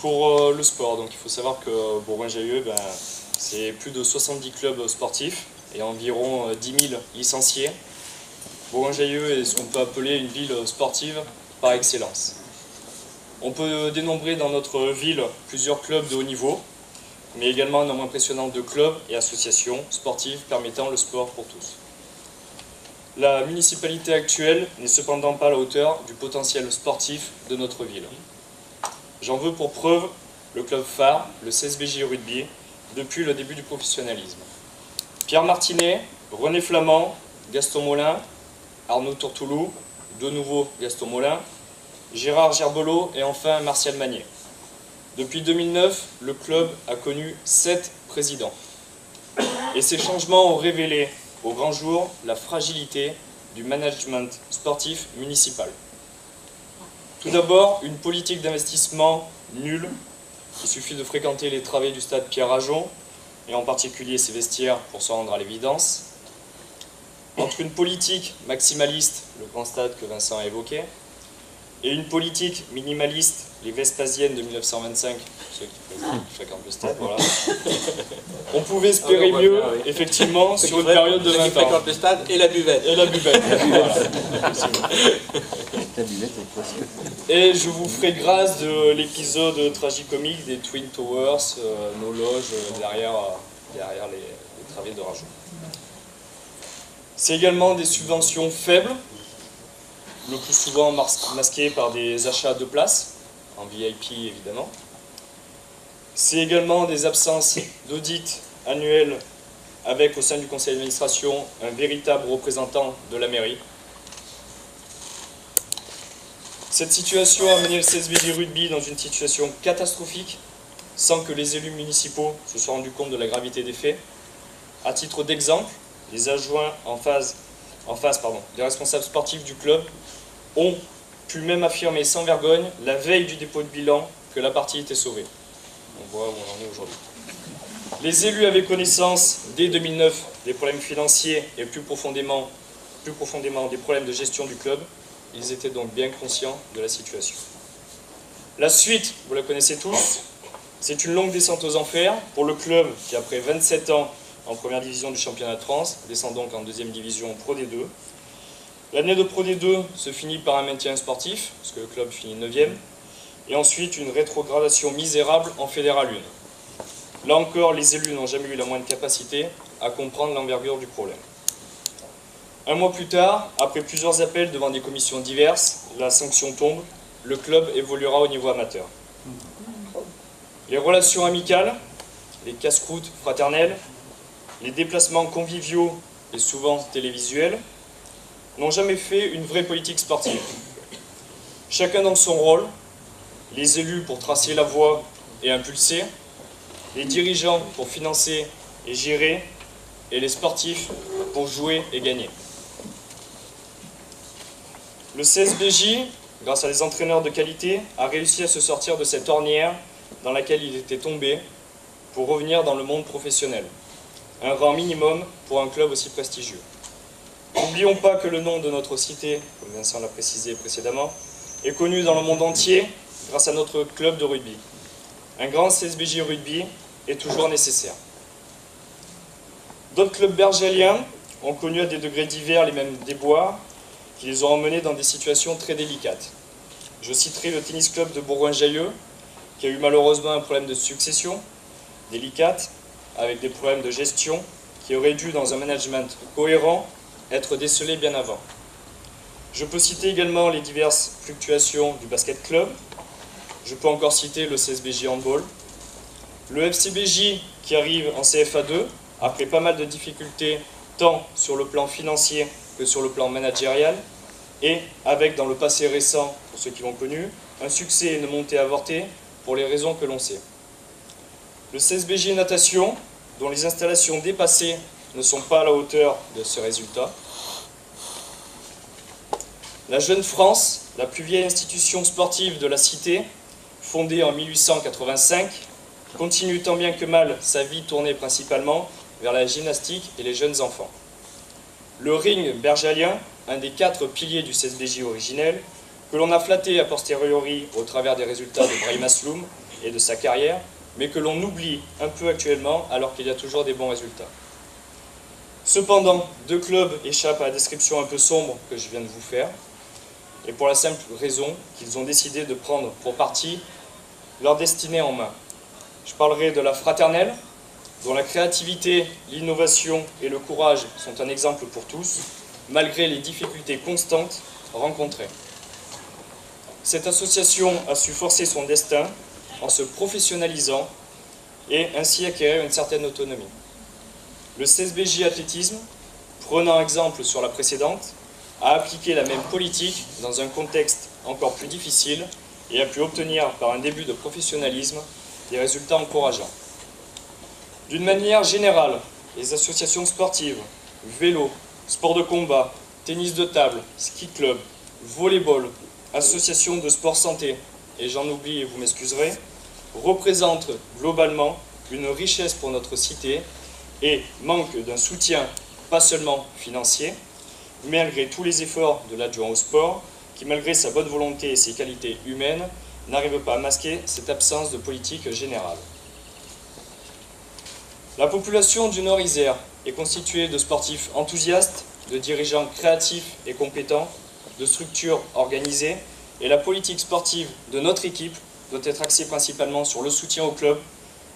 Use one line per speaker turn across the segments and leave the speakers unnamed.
Pour le sport, donc il faut savoir que Bourgoin-Jallieu, c'est plus de 70 clubs sportifs et environ 10 000 licenciés. Bourgoin-Jallieu est ce qu'on peut appeler une ville sportive par excellence. On peut dénombrer dans notre ville plusieurs clubs de haut niveau, mais également un nombre impressionnant de clubs et associations sportives permettant le sport pour tous. La municipalité actuelle n'est cependant pas à la hauteur du potentiel sportif de notre ville. J'en veux pour preuve le club phare, le CSBJ Rugby, depuis le début du professionnalisme. Pierre Martinet, René Flamand, Gaston Molin, Arnaud Tourtoulou, de nouveau Gaston Molin, Gérard Gerbelot et enfin Martial Magnier. Depuis 2009, le club a connu 7 présidents. Et ces changements ont révélé au grand jour la fragilité du management sportif municipal. Tout d'abord, une politique d'investissement nulle. Il suffit de fréquenter les travées du stade Pierre-Ajon, et en particulier ses vestiaires pour se rendre à l'évidence. Entre une politique maximaliste, le grand stade que Vincent a évoqué, et une politique minimaliste, les Vespasiennes de 1925, ceux qui fréquentent le stade, voilà. On pouvait espérer mieux, effectivement, sur une période de 20 ans.
Ceux qui fréquentent le stade et la buvette.
Et la buvette, Et je vous ferai grâce de l'épisode tragicomique des Twin Towers, nos loges derrière les travées de Rajon. C'est également des subventions faibles, le plus souvent masquées par des achats de places, en VIP évidemment. C'est également des absences d'audit annuel avec au sein du conseil d'administration un véritable représentant de la mairie. Cette situation a mené le CSBJ Rugby dans une situation catastrophique sans que les élus municipaux se soient rendus compte de la gravité des faits. À titre d'exemple, les adjoints en face, des responsables sportifs du club ont pu même affirmer sans vergogne, la veille du dépôt de bilan, que la partie était sauvée. On voit où on en est aujourd'hui. Les élus avaient connaissance, dès 2009, des problèmes financiers et plus profondément des problèmes de gestion du club. Ils étaient donc bien conscients de la situation. La suite, vous la connaissez tous, c'est une longue descente aux enfers pour le club qui, après 27 ans en première division du championnat de France, descend donc en deuxième division Pro D2. L'année de Pro D2 se finit par un maintien sportif, parce que le club finit 9e, et ensuite une rétrogradation misérable en Fédéral 1. Là encore, les élus n'ont jamais eu la moindre capacité à comprendre l'envergure du problème. Un mois plus tard, après plusieurs appels devant des commissions diverses, la sanction tombe, le club évoluera au niveau amateur. Les relations amicales, les casse-croûtes fraternelles, les déplacements conviviaux et souvent télévisuels n'ont jamais fait une vraie politique sportive. Chacun dans son rôle, les élus pour tracer la voie et impulser, les dirigeants pour financer et gérer, et les sportifs pour jouer et gagner. Le CSBJ, grâce à des entraîneurs de qualité, a réussi à se sortir de cette ornière dans laquelle il était tombé pour revenir dans le monde professionnel. Un rang minimum pour un club aussi prestigieux. N'oublions pas que le nom de notre cité, comme Vincent l'a précisé précédemment, est connu dans le monde entier grâce à notre club de rugby. Un grand CSBJ rugby est toujours nécessaire. D'autres clubs bergeliens ont connu à des degrés divers les mêmes déboires qui les ont emmenés dans des situations très délicates. Je citerai le tennis club de Bourgoin-Jallieu, qui a eu malheureusement un problème de succession délicate, avec des problèmes de gestion, qui auraient dû, dans un management cohérent, être décelés bien avant. Je peux citer également les diverses fluctuations du basket club. Je peux encore citer le CSBJ Handball. Le FCBJ qui arrive en CFA2, après pas mal de difficultés, tant sur le plan financier que sur le plan managérial, et avec, dans le passé récent, pour ceux qui l'ont connu, un succès et une montée avortée pour les raisons que l'on sait. Le CSBJ Natation, dont les installations dépassées ne sont pas à la hauteur de ce résultat. La Jeune France, la plus vieille institution sportive de la cité, fondée en 1885, continue tant bien que mal sa vie tournée principalement vers la gymnastique et les jeunes enfants. Le ring bergalien, un des 4 piliers du CSBJ originel, que l'on a flatté a posteriori au travers des résultats de Brahim Asloum, et de sa carrière, mais que l'on oublie un peu actuellement alors qu'il y a toujours des bons résultats. Cependant, 2 clubs échappent à la description un peu sombre que je viens de vous faire, et pour la simple raison qu'ils ont décidé de prendre pour partie leur destinée en main. Je parlerai de la Fraternelle, dont la créativité, l'innovation et le courage sont un exemple pour tous, malgré les difficultés constantes rencontrées. Cette association a su forcer son destin en se professionnalisant et ainsi acquérir une certaine autonomie. Le CSBJ Athlétisme, prenant exemple sur la précédente, a appliqué la même politique dans un contexte encore plus difficile et a pu obtenir par un début de professionnalisme des résultats encourageants. D'une manière générale, les associations sportives, vélo, sport de combat, tennis de table, ski club, volleyball, associations de sport santé, et j'en oublie et vous m'excuserez, représentent globalement une richesse pour notre cité et manquent d'un soutien, pas seulement financier, malgré tous les efforts de l'adjoint au sport, qui malgré sa bonne volonté et ses qualités humaines, n'arrive pas à masquer cette absence de politique générale. La population du Nord-Isère est constituée de sportifs enthousiastes, de dirigeants créatifs et compétents, de structures organisées, et la politique sportive de notre équipe doit être axée principalement sur le soutien aux clubs,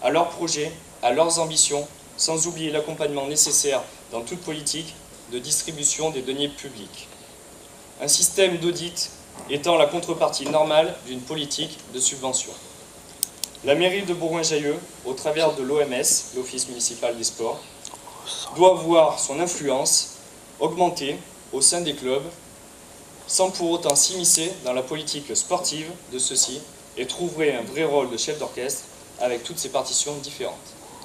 à leurs projets, à leurs ambitions, sans oublier l'accompagnement nécessaire dans toute politique de distribution des deniers publics. Un système d'audit étant la contrepartie normale d'une politique de subvention. La mairie de Bourgoin-Jallieu, au travers de l'OMS, l'Office municipal des sports, doit voir son influence augmenter au sein des clubs, sans pour autant s'immiscer dans la politique sportive de ceux-ci, et trouverait un vrai rôle de chef d'orchestre avec toutes ces partitions différentes.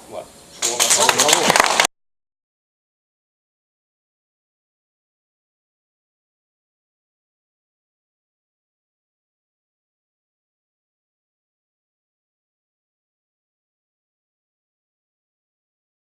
Voilà. Je vous remercie. Bravo.